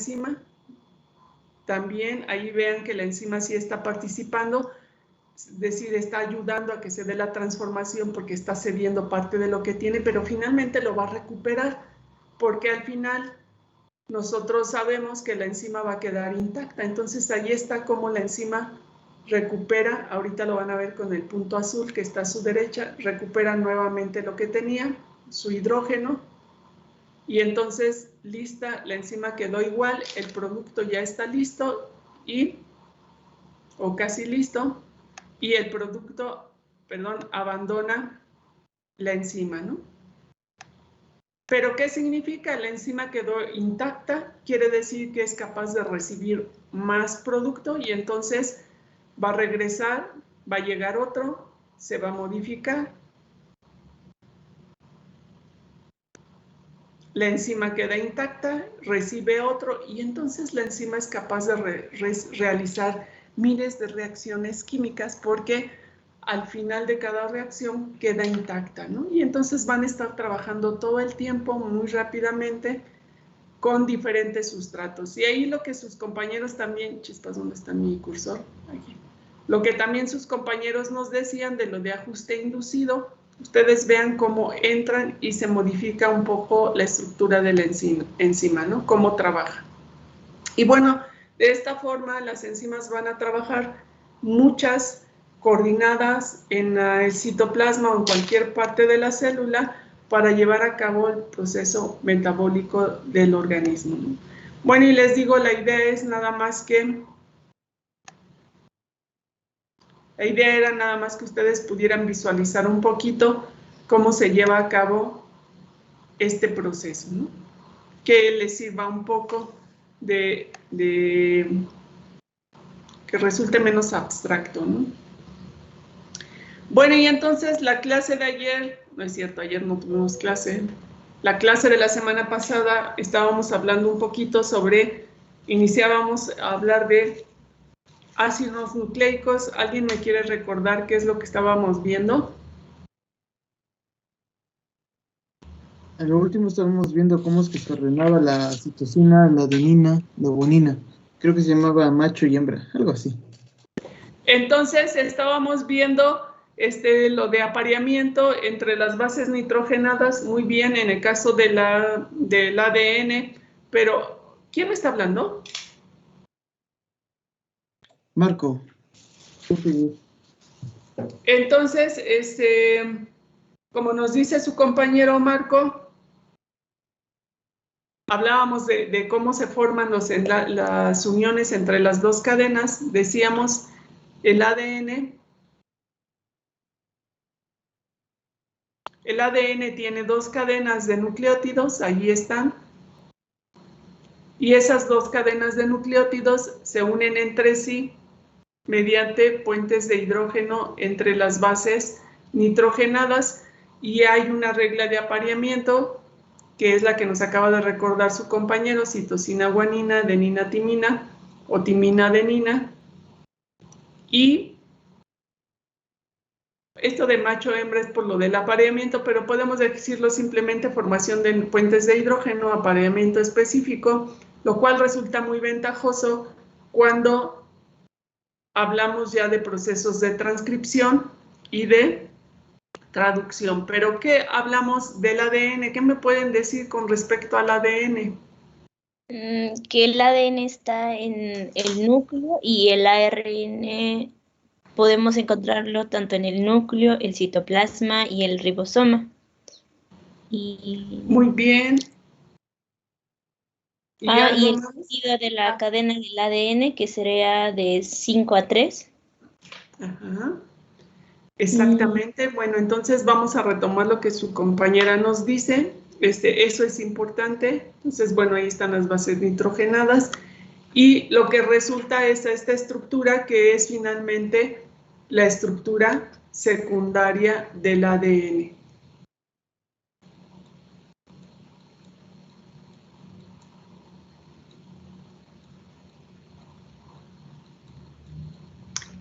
enzima. También ahí vean que la enzima sí está participando, es decir, está ayudando a que se dé la transformación porque está cediendo parte de lo que tiene, pero finalmente lo va a recuperar, porque al final nosotros sabemos que la enzima va a quedar intacta. Entonces ahí está como la enzima recupera, ahorita lo van a ver con el punto azul que está a su derecha, recupera nuevamente lo que tenía, su hidrógeno, y entonces lista, la enzima quedó igual, el producto ya está listo o casi listo, y el producto, perdón, abandona la enzima, ¿no? ¿Pero qué significa? La enzima quedó intacta, quiere decir que es capaz de recibir más producto y entonces va a regresar, va a llegar otro, se va a modificar. La enzima queda intacta, recibe otro y entonces la enzima es capaz de realizar miles de reacciones químicas porque al final de cada reacción queda intacta, ¿no? Y entonces van a estar trabajando todo el tiempo muy rápidamente con diferentes sustratos. Y ahí lo que sus compañeros también, chispas, ¿dónde está mi cursor? Aquí. Lo que también sus compañeros nos decían de lo de ajuste inducido, ustedes vean cómo entran y se modifica un poco la estructura de la enzima, ¿no? Cómo trabaja. Y bueno, de esta forma las enzimas van a trabajar muchas coordinadas en el citoplasma o en cualquier parte de la célula para llevar a cabo el proceso metabólico del organismo, ¿no? Bueno, y les digo, la idea es nada más que la idea era nada más que ustedes pudieran visualizar un poquito cómo se lleva a cabo este proceso, ¿no? Que les sirva un poco de que resulte menos abstracto, ¿no? Bueno, y entonces la clase de ayer, no es cierto, ayer no tuvimos clase, la clase de la semana pasada estábamos hablando un poquito sobre, iniciábamos a hablar de ácidos nucleicos. ¿Alguien me quiere recordar qué es lo que estábamos viendo? En lo último estábamos viendo cómo es que se ordenaba la citosina, la adenina, la guanina. Creo que se llamaba macho y hembra, algo así. Entonces estábamos viendo lo de apareamiento entre las bases nitrogenadas, muy bien en el caso del ADN, pero ¿quién me está hablando? Marco. Entonces, como nos dice su compañero Marco, hablábamos de cómo se forman las uniones entre las dos cadenas. Decíamos el ADN. El ADN tiene dos cadenas de nucleótidos, ahí están. Y esas dos cadenas de nucleótidos se unen entre sí mediante puentes de hidrógeno entre las bases nitrogenadas y hay una regla de apareamiento que es la que nos acaba de recordar su compañero, citosina guanina, adenina timina o timina adenina. Y esto de macho hembra es por lo del apareamiento, pero podemos decirlo simplemente formación de puentes de hidrógeno, apareamiento específico, lo cual resulta muy ventajoso cuando hablamos ya de procesos de transcripción y de traducción. Pero ¿qué hablamos del ADN? ¿Qué me pueden decir con respecto al ADN? Que el ADN está en el núcleo y el ARN podemos encontrarlo tanto en el núcleo, el citoplasma y el ribosoma. Muy bien. Y el sentido de la cadena del ADN, que sería de 5 a 3. Ajá. Exactamente. Bueno, entonces vamos a retomar lo que su compañera nos dice. Eso es importante. Entonces, bueno, ahí están las bases nitrogenadas. Y lo que resulta es esta estructura que es finalmente la estructura secundaria del ADN.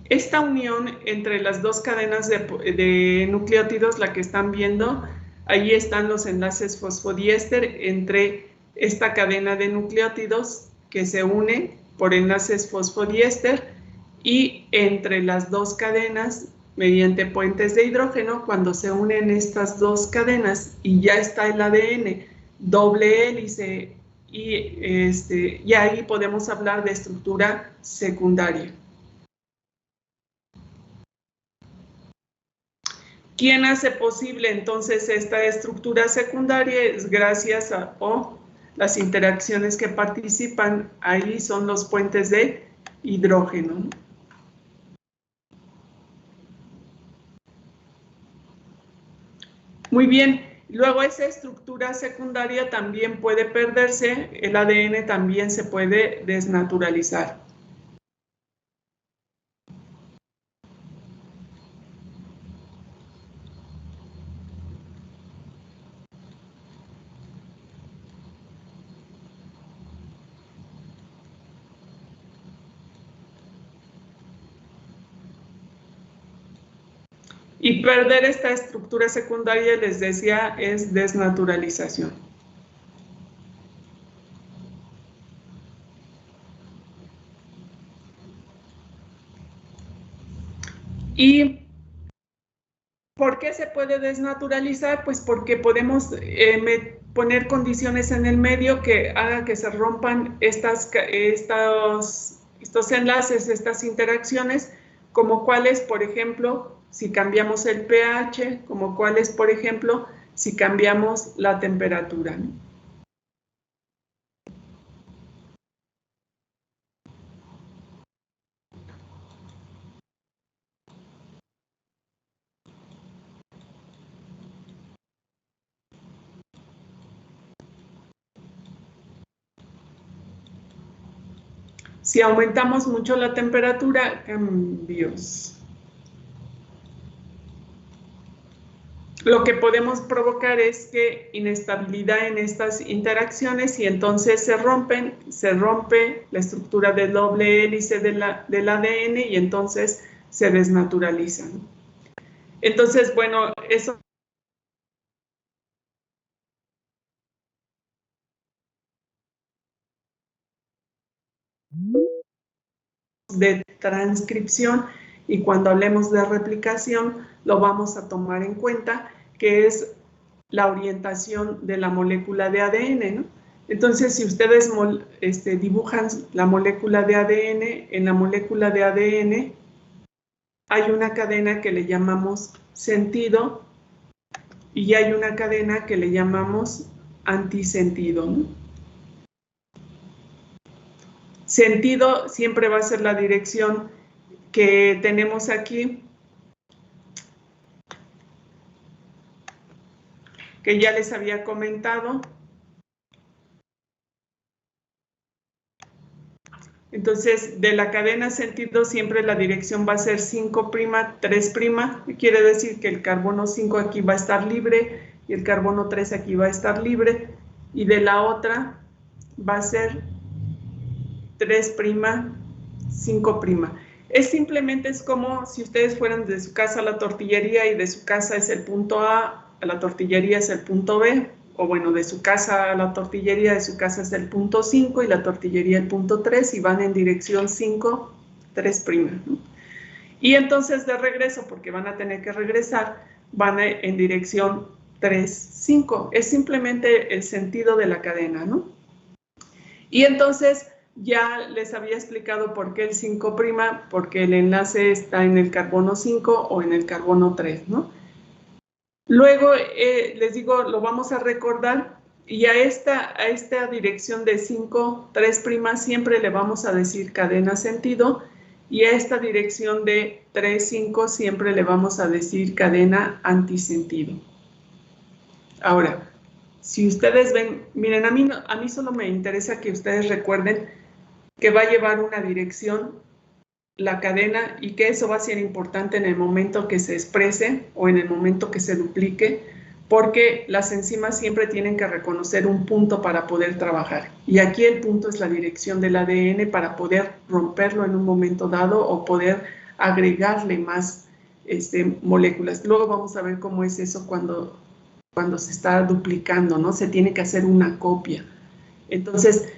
Esta unión entre las dos cadenas de nucleótidos, la que están viendo, ahí están los enlaces fosfodiéster entre esta cadena de nucleótidos que se une por enlaces fosfodiéster y entre las dos cadenas mediante puentes de hidrógeno, cuando se unen estas dos cadenas y ya está el ADN doble hélice y ahí podemos hablar de estructura secundaria. ¿Quién hace posible entonces esta estructura secundaria? Es gracias a las interacciones que participan, ahí son los puentes de hidrógeno. Muy bien, luego esa estructura secundaria también puede perderse, el ADN también se puede desnaturalizar. Y perder esta estructura secundaria, les decía, es desnaturalización. ¿Y por qué se puede desnaturalizar? Pues porque podemos poner condiciones en el medio que hagan que se rompan estos enlaces, estas interacciones, como cuáles, por ejemplo, si cambiamos el pH, como cuáles, por ejemplo, si cambiamos la temperatura, ¿no? Si aumentamos mucho la temperatura, cambios. Lo que podemos provocar es que inestabilidad en estas interacciones y entonces se rompe la estructura del doble hélice del ADN y entonces se desnaturalizan. Entonces, bueno, eso de transcripción, y cuando hablemos de replicación lo vamos a tomar en cuenta, que es la orientación de la molécula de ADN, ¿no? Entonces, si ustedes dibujan la molécula de ADN, en la molécula de ADN hay una cadena que le llamamos sentido y hay una cadena que le llamamos antisentido, ¿no? Sentido siempre va a ser la dirección que tenemos aquí, que ya les había comentado. Entonces, de la cadena sentido siempre la dirección va a ser 5', 3', quiere decir que el carbono 5 aquí va a estar libre y el carbono 3 aquí va a estar libre, y de la otra va a ser 3', 5'. Simplemente es como si ustedes fueran de su casa a la tortillería y de su casa es el punto A la tortillería es el punto B, o bueno, de su casa a la tortillería, de su casa es el punto 5 y la tortillería el punto 3 y van en dirección 5, 3', ¿no? Y entonces de regreso, porque van a tener que regresar, van en dirección 3, 5. Es simplemente el sentido de la cadena, ¿no? Y entonces ya les había explicado por qué el 5', porque el enlace está en el carbono 5 o en el carbono 3, ¿no? Luego, les digo, lo vamos a recordar y a esta dirección de 5, 3' siempre le vamos a decir cadena sentido y a esta dirección de 3, 5 siempre le vamos a decir cadena antisentido. Ahora, si ustedes ven, miren, a mí solo me interesa que ustedes recuerden que va a llevar una dirección la cadena y que eso va a ser importante en el momento que se exprese o en el momento que se duplique, porque las enzimas siempre tienen que reconocer un punto para poder trabajar. Y aquí el punto es la dirección del ADN para poder romperlo en un momento dado o poder agregarle más moléculas. Luego vamos a ver cómo es eso cuando se está duplicando, ¿no? Se tiene que hacer una copia. Entonces,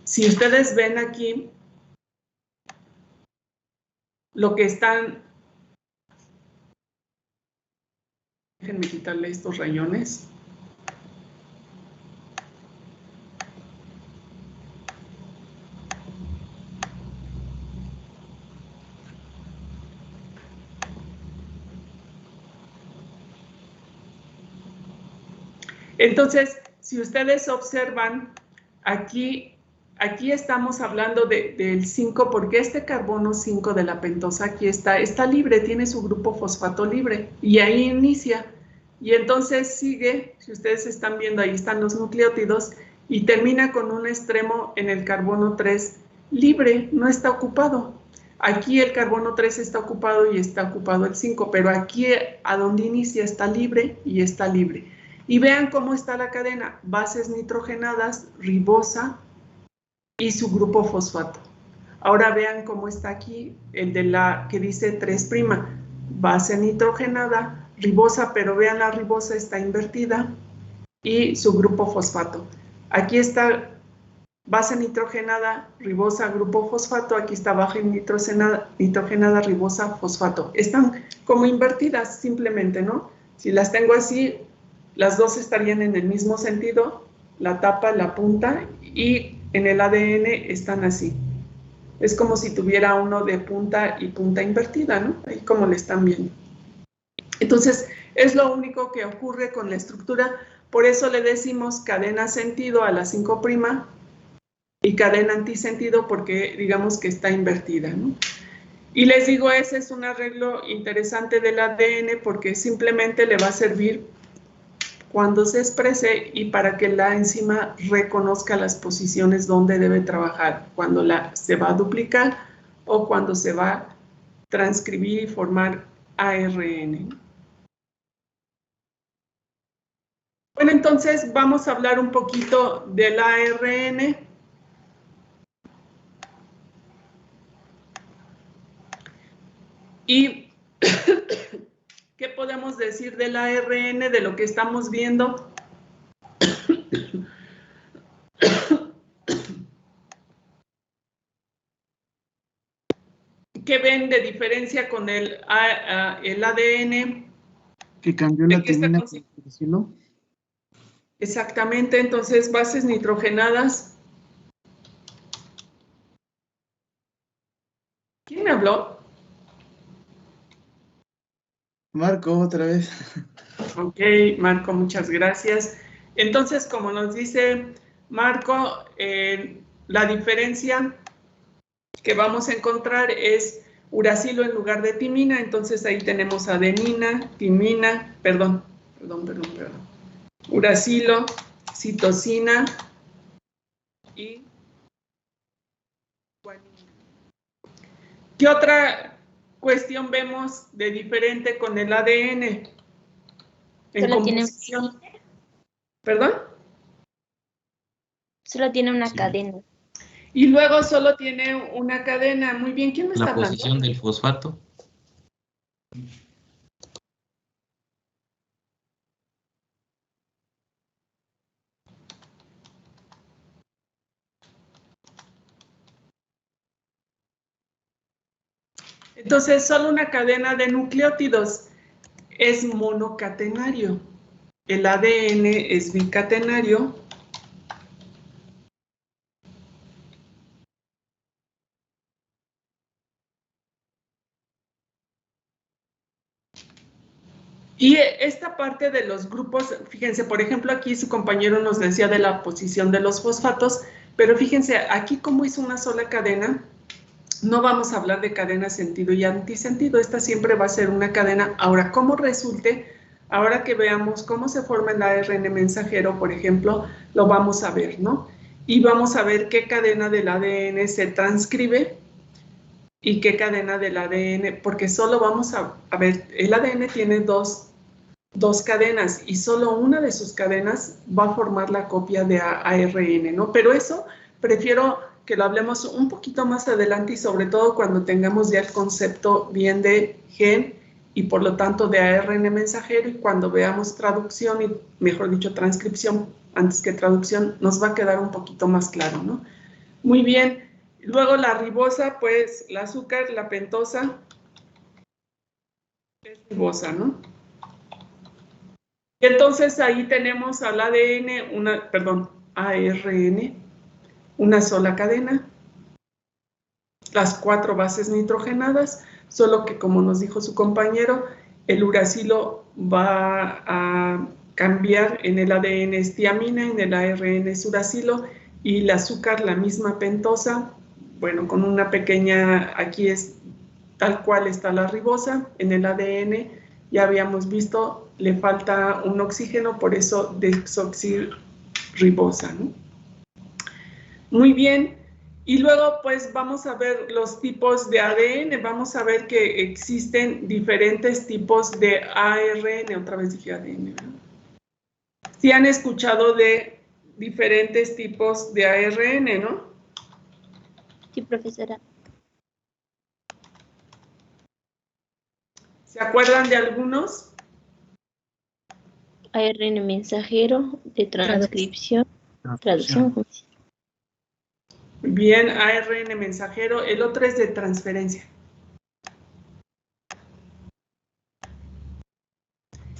Si ustedes ven aquí, lo que están... Déjenme quitarle estos rayones. Entonces, si ustedes observan, aquí estamos hablando del 5, porque este carbono 5 de la pentosa aquí está libre, tiene su grupo fosfato libre, y ahí inicia. Y entonces sigue, si ustedes están viendo, ahí están los nucleótidos, y termina con un extremo en el carbono 3 libre, no está ocupado. Aquí el carbono 3 está ocupado y está ocupado el 5, pero aquí a donde inicia está libre y está libre. Y vean cómo está la cadena, bases nitrogenadas, ribosa y su grupo fosfato. Ahora vean cómo está aquí el de la que dice 3', base nitrogenada, ribosa, pero vean la ribosa está invertida y su grupo fosfato. Aquí está base nitrogenada, ribosa, grupo fosfato, aquí está baja nitrogenada, ribosa, fosfato. Están como invertidas simplemente, ¿no? Si las tengo así, las dos estarían en el mismo sentido, la tapa, la punta, y en el ADN están así. Es como si tuviera uno de punta y punta invertida, ¿no? Ahí como le están viendo. Entonces, es lo único que ocurre con la estructura. Por eso le decimos cadena sentido a la 5' y cadena antisentido porque digamos que está invertida, ¿no? Y les digo, ese es un arreglo interesante del ADN porque simplemente le va a servir cuando se exprese y para que la enzima reconozca las posiciones donde debe trabajar, cuando se va a duplicar o cuando se va a transcribir y formar ARN. Bueno, entonces vamos a hablar un poquito del ARN. Y ¿qué podemos decir del ARN, de lo que estamos viendo? ¿Qué ven de diferencia con el ADN? Que cambió la timina por uracilo. Exactamente, entonces bases nitrogenadas. ¿Quién me habló? Marco, otra vez. Ok, Marco, muchas gracias. Entonces, como nos dice Marco, la diferencia que vamos a encontrar es uracilo en lugar de timina, entonces ahí tenemos adenina, timina, perdón. Uracilo, citosina y guanina. ¿Qué otra cuestión vemos de diferente con el ADN? En composición. ¿Perdón? Solo tiene una cadena. Y luego solo tiene una cadena. Muy bien, ¿quién me está hablando? La posición del fosfato. Entonces, solo una cadena de nucleótidos es monocatenario. El ADN es bicatenario. Y esta parte de los grupos, fíjense, por ejemplo, aquí su compañero nos decía de la posición de los fosfatos, pero fíjense, aquí como hizo una sola cadena, no vamos a hablar de cadena sentido y antisentido, esta siempre va a ser una cadena. Ahora, ¿cómo resulte? Ahora que veamos cómo se forma el ARN mensajero, por ejemplo, lo vamos a ver, ¿no? Y vamos a ver qué cadena del ADN se transcribe y qué cadena del ADN, porque solo vamos a ver, el ADN tiene dos cadenas y solo una de sus cadenas va a formar la copia de ARN, ¿no? Pero eso prefiero que lo hablemos un poquito más adelante y sobre todo cuando tengamos ya el concepto bien de gen y por lo tanto de ARN mensajero y cuando veamos traducción y mejor dicho transcripción antes que traducción nos va a quedar un poquito más claro, ¿no? Muy bien. Luego la ribosa, pues el azúcar, la pentosa, es ribosa, ¿no? Y entonces ahí tenemos al ADN, ARN, una sola cadena, las 4 bases nitrogenadas, solo que como nos dijo su compañero, el uracilo va a cambiar, en el ADN es tiamina, en el ARN es uracilo, y el azúcar, la misma pentosa, bueno, con una pequeña, aquí es tal cual está la ribosa, en el ADN ya habíamos visto, le falta un oxígeno, por eso desoxirribosa, ¿no? Muy bien. Y luego, pues, vamos a ver los tipos de ADN. Vamos a ver que existen diferentes tipos de ARN. Otra vez dije ADN, ¿verdad? Sí han escuchado de diferentes tipos de ARN, ¿no? Sí, profesora. ¿Se acuerdan de algunos? ARN mensajero, de transcripción, traducción. Bien, ARN mensajero. El otro es de transferencia.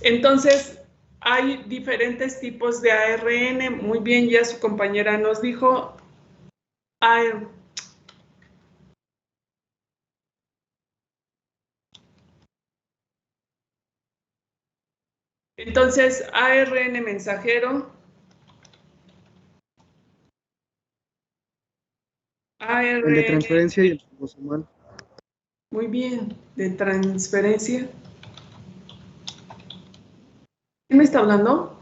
Entonces, hay diferentes tipos de ARN. Muy bien, ya su compañera nos dijo. Entonces, ARN mensajero. ARN. El de transferencia y el ribosomal. Muy bien, de transferencia. ¿Quién me está hablando?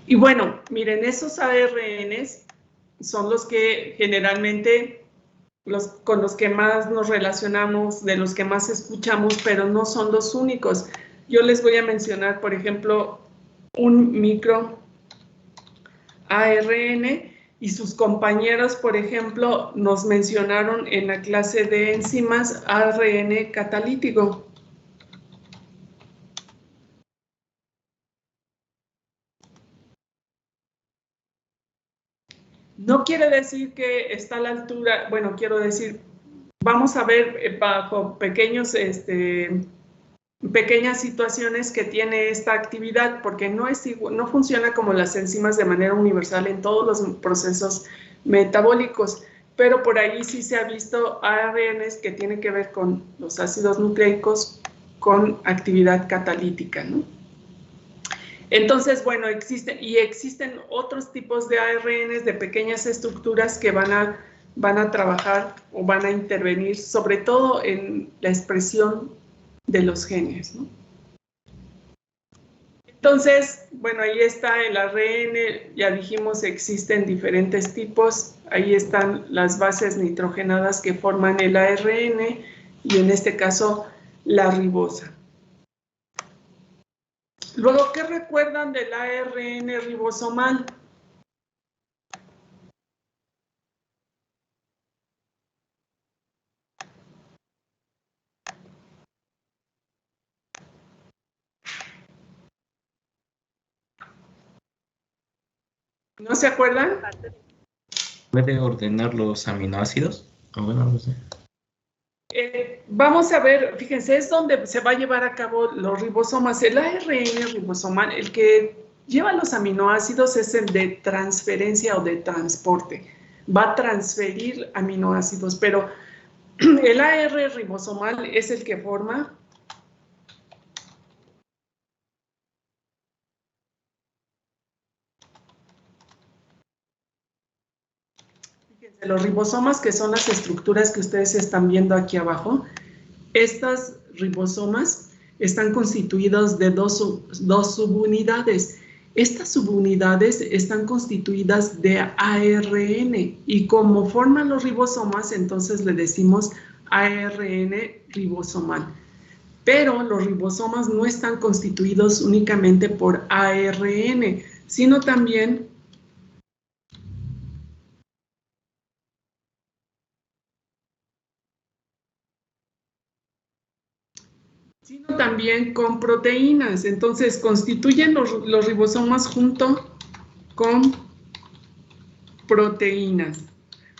Y bueno, miren, esos ARNs son los que generalmente, con los que más nos relacionamos, de los que más escuchamos, pero no son los únicos. Yo les voy a mencionar, por ejemplo, un micro ARN y sus compañeros, por ejemplo, nos mencionaron en la clase de enzimas ARN catalítico. No quiere decir que está a la altura, bueno, quiero decir, vamos a ver bajo pequeñas situaciones que tiene esta actividad, porque no funciona como las enzimas de manera universal en todos los procesos metabólicos, pero por ahí sí se ha visto ARNs que tienen que ver con los ácidos nucleicos con actividad catalítica, ¿no? Entonces, bueno, existen otros tipos de ARNs de pequeñas estructuras que van a trabajar o van a intervenir, sobre todo en la expresión de los genes, ¿no? Entonces, bueno, ahí está el ARN, ya dijimos, existen diferentes tipos, ahí están las bases nitrogenadas que forman el ARN y en este caso la ribosa. Luego, ¿qué recuerdan del ARN ribosomal? ¿No se acuerdan? ¿Puede ordenar los aminoácidos? Bueno, no sé. Vamos a ver, fíjense, es donde se va a llevar a cabo los ribosomas. El ARN ribosomal, el que lleva los aminoácidos es el de transferencia o de transporte. Va a transferir aminoácidos, pero el ARN ribosomal es el que forma los ribosomas, que son las estructuras que ustedes están viendo aquí abajo. Estas ribosomas están constituidas de dos subunidades. Estas subunidades están constituidas de ARN y como forman los ribosomas, entonces le decimos ARN ribosomal. Pero los ribosomas no están constituidos únicamente por ARN, sino también sino también con proteínas. Entonces, constituyen los ribosomas junto con proteínas.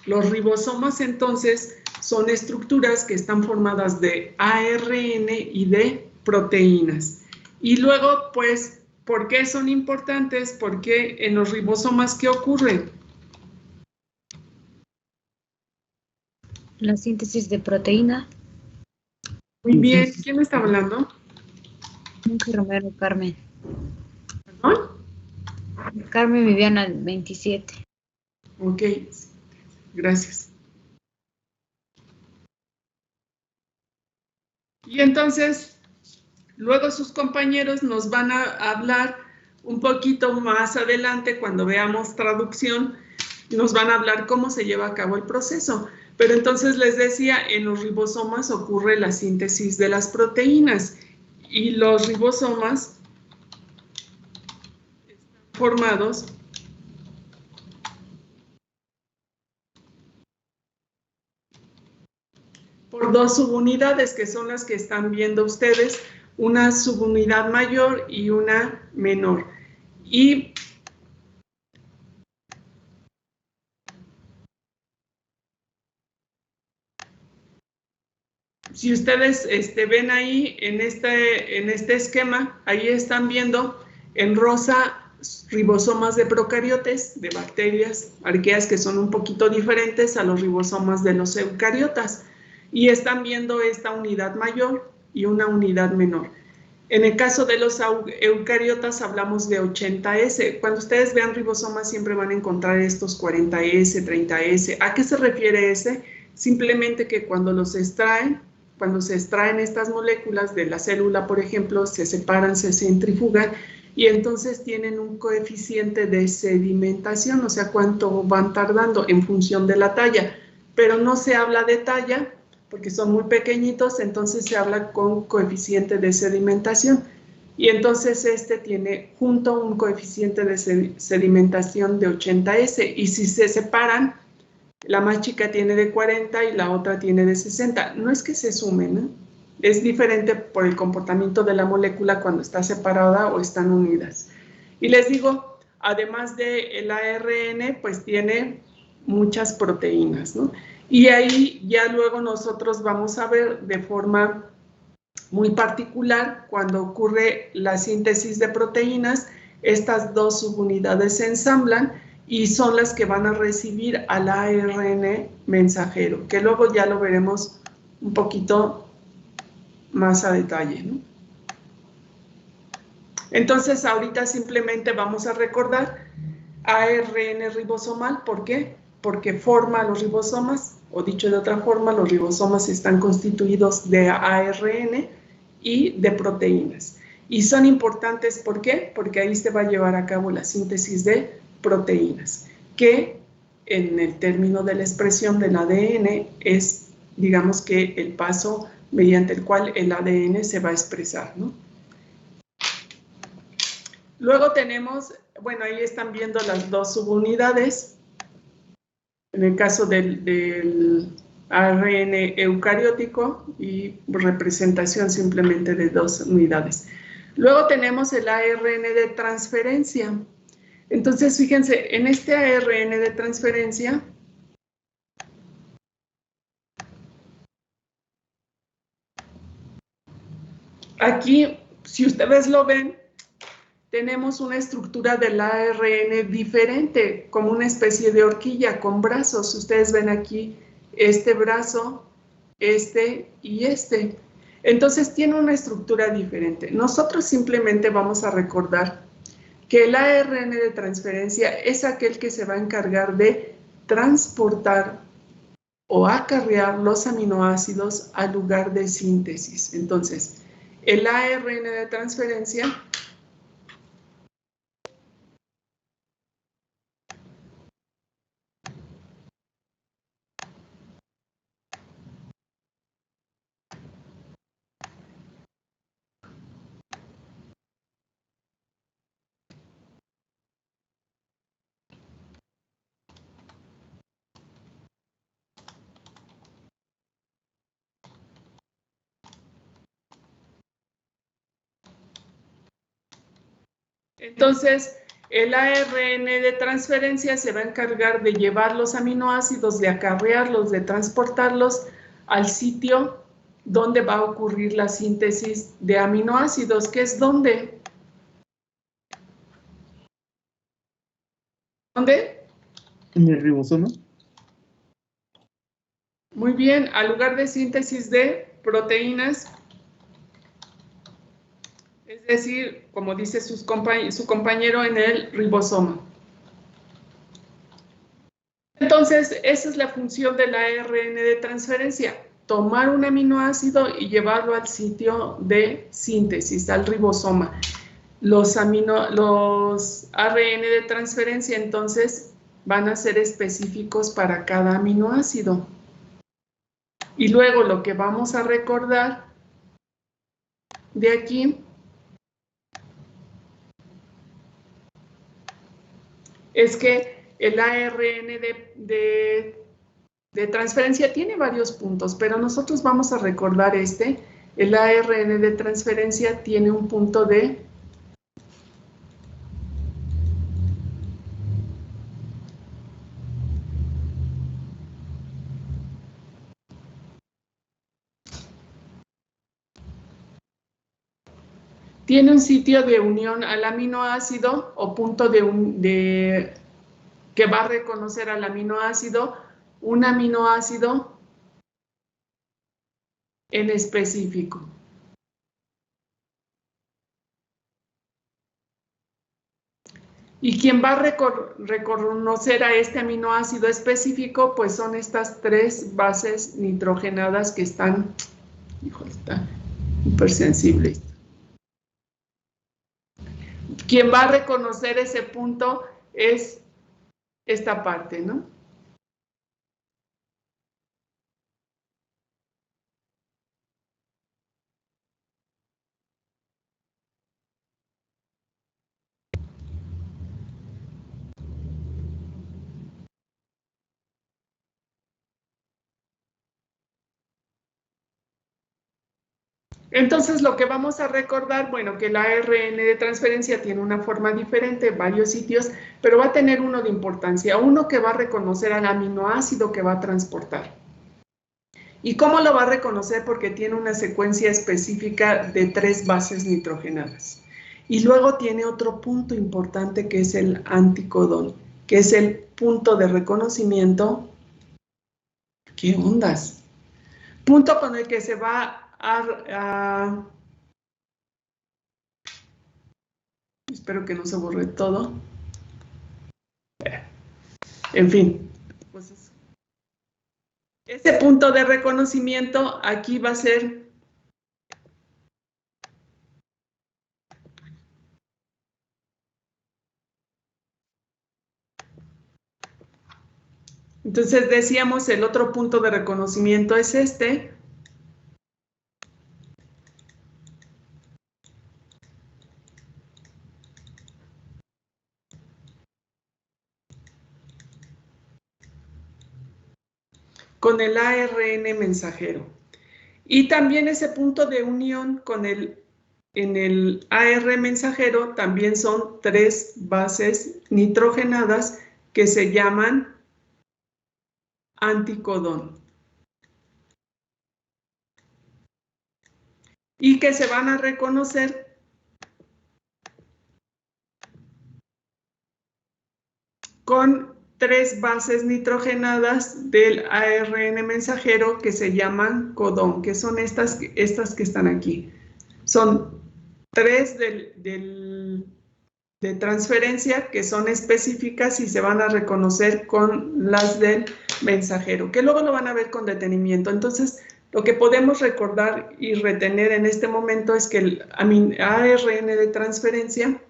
Los ribosomas, entonces, son estructuras que están formadas de ARN y de proteínas. Y luego, pues, ¿por qué son importantes? Porque en los ribosomas, ¿qué ocurre? La síntesis de proteína. Muy bien. ¿Quién me está hablando? Monje Romero Carmen. ¿Perdón? Carmen Viviana, 27. Ok, gracias. Y entonces, luego sus compañeros nos van a hablar un poquito más adelante, cuando veamos traducción, nos van a hablar cómo se lleva a cabo el proceso. Pero entonces les decía, en los ribosomas ocurre la síntesis de las proteínas y los ribosomas están formados por dos subunidades, que son las que están viendo ustedes, una subunidad mayor y una menor. Y si ustedes ven ahí en este esquema, ahí están viendo en rosa ribosomas de procariotes, de bacterias, arqueas, que son un poquito diferentes a los ribosomas de los eucariotas. Y están viendo esta unidad mayor y una unidad menor. En el caso de los eucariotas hablamos de 80S. Cuando ustedes vean ribosomas siempre van a encontrar estos 40S, 30S. ¿A qué se refiere ese? Simplemente que cuando se extraen estas moléculas de la célula, por ejemplo, se separan, se centrifugan y entonces tienen un coeficiente de sedimentación, o sea, cuánto van tardando en función de la talla. Pero no se habla de talla, porque son muy pequeñitos, entonces se habla con coeficiente de sedimentación. Y entonces este tiene junto un coeficiente de sedimentación de 80S. Y si se separan, la más chica tiene de 40 y la otra tiene de 60. No es que se sumen, ¿eh? Es diferente por el comportamiento de la molécula cuando está separada o están unidas. Y les digo, además del ARN, pues tiene muchas proteínas, ¿no? Y ahí ya luego nosotros vamos a ver de forma muy particular cuando ocurre la síntesis de proteínas, estas dos subunidades se ensamblan y son las que van a recibir al ARN mensajero, que luego ya lo veremos un poquito más a detalle, ¿no? Entonces ahorita simplemente vamos a recordar ARN ribosomal. ¿Por qué? Porque forma los ribosomas, o dicho de otra forma, los ribosomas están constituidos de ARN y de proteínas. Y son importantes, ¿por qué? Porque ahí se va a llevar a cabo la síntesis de proteínas, que en el término de la expresión del ADN es, digamos que el paso mediante el cual el ADN se va a expresar, ¿no? Luego tenemos, bueno, ahí están viendo las dos subunidades. En el caso del ARN eucariótico y representación simplemente de dos unidades. Luego tenemos el ARN de transferencia. Entonces, fíjense, en este ARN de transferencia, aquí, si ustedes lo ven, tenemos una estructura del ARN diferente, como una especie de horquilla con brazos. Ustedes ven aquí este brazo, este y este. Entonces tiene una estructura diferente. Nosotros simplemente vamos a recordar que el ARN de transferencia es aquel que se va a encargar de transportar o acarrear los aminoácidos al lugar de síntesis. Entonces, el ARN de transferencia Entonces, el ARN de transferencia se va a encargar de llevar los aminoácidos, de acarrearlos, de transportarlos al sitio donde va a ocurrir la síntesis de aminoácidos, que es ¿dónde? ¿Dónde? En el ribosoma. Muy bien, al lugar de síntesis de proteínas, es decir, como dice su compañero, en el ribosoma. Entonces, esa es la función del ARN de transferencia, tomar un aminoácido y llevarlo al sitio de síntesis, al ribosoma. Los ARN de transferencia, entonces, van a ser específicos para cada aminoácido. Y luego lo que vamos a recordar de aquí es que el ARN de transferencia tiene varios puntos, pero nosotros vamos a recordar este. El ARN de transferencia tiene un punto de tiene un sitio de unión al aminoácido o punto que va a reconocer al aminoácido, un aminoácido en específico. Y quien va a reconocer a este aminoácido específico, pues son estas 3 bases nitrogenadas que están, híjole, está hipersensible. Quien va a reconocer ese punto es esta parte, ¿no? Entonces, lo que vamos a recordar, bueno, que el ARN de transferencia tiene una forma diferente en varios sitios, pero va a tener uno de importancia, uno que va a reconocer al aminoácido que va a transportar. ¿Y cómo lo va a reconocer? Porque tiene una secuencia específica de 3 bases nitrogenadas. Y luego tiene otro punto importante que es el anticodón, que es el punto de reconocimiento. ¿Qué ondas? Punto con el que se va espero que no se borre todo. En fin, pues ese punto de reconocimiento aquí va a ser entonces decíamos el otro punto de reconocimiento es este. Con el ARN mensajero. Y también ese punto de unión en el ARN mensajero también son 3 bases nitrogenadas que se llaman anticodón. Y que se van a reconocer con 3 bases nitrogenadas del ARN mensajero que se llaman codón, que son estas que están aquí. Son 3 de transferencia que son específicas y se van a reconocer con las del mensajero, que luego lo van a ver con detenimiento. Entonces, lo que podemos recordar y retener en este momento es que el ARN de transferencia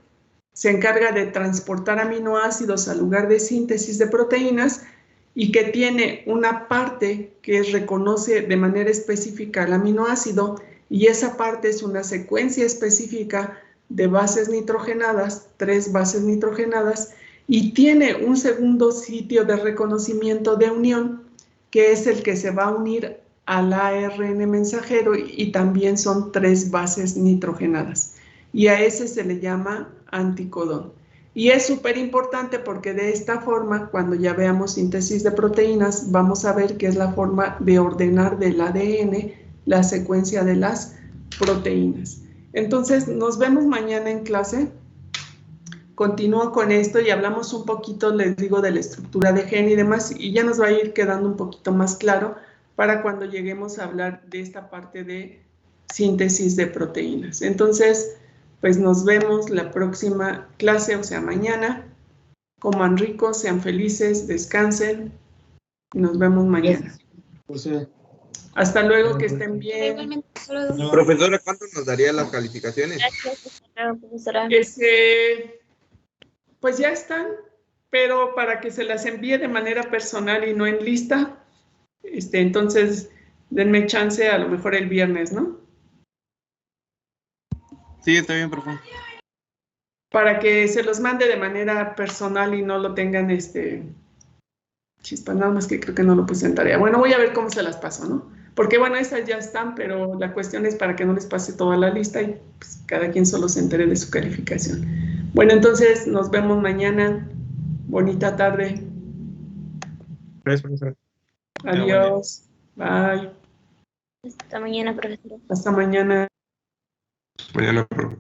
se encarga de transportar aminoácidos al lugar de síntesis de proteínas y que tiene una parte que reconoce de manera específica el aminoácido y esa parte es una secuencia específica de bases nitrogenadas, 3 bases nitrogenadas, y tiene un segundo sitio de reconocimiento de unión que es el que se va a unir al ARN mensajero y también son 3 bases nitrogenadas. y a ese se le llama anticodón. Y es súper importante porque de esta forma, cuando ya veamos síntesis de proteínas, vamos a ver que es la forma de ordenar del ADN la secuencia de las proteínas. Entonces, nos vemos mañana en clase. Continúo con esto y hablamos un poquito, les digo, de la estructura de gen y demás, y ya nos va a ir quedando un poquito más claro para cuando lleguemos a hablar de esta parte de síntesis de proteínas. Entonces, pues nos vemos la próxima clase, o sea, mañana. Coman rico, sean felices, descansen y nos vemos mañana. O sea, Hasta luego, que estén bien. Igualmente, saludos. Profesora, ¿cuánto nos daría las calificaciones? Gracias, hasta luego, profesora. Pues ya están, pero para que se las envíe de manera personal y no en lista, entonces denme chance a lo mejor el viernes, ¿no? Sí, está bien, profe. Para que se los mande de manera personal y no lo tengan, chispa, nada más que creo que no lo puse en tarea. Bueno, voy a ver cómo se las paso, ¿no? Porque bueno, esas ya están, pero la cuestión es para que no les pase toda la lista y pues, cada quien solo se entere de su calificación. Bueno, entonces nos vemos mañana. Bonita tarde. Gracias, profesora. Adiós. Bye. Hasta mañana, profesora. Hasta mañana. Mañana, profe.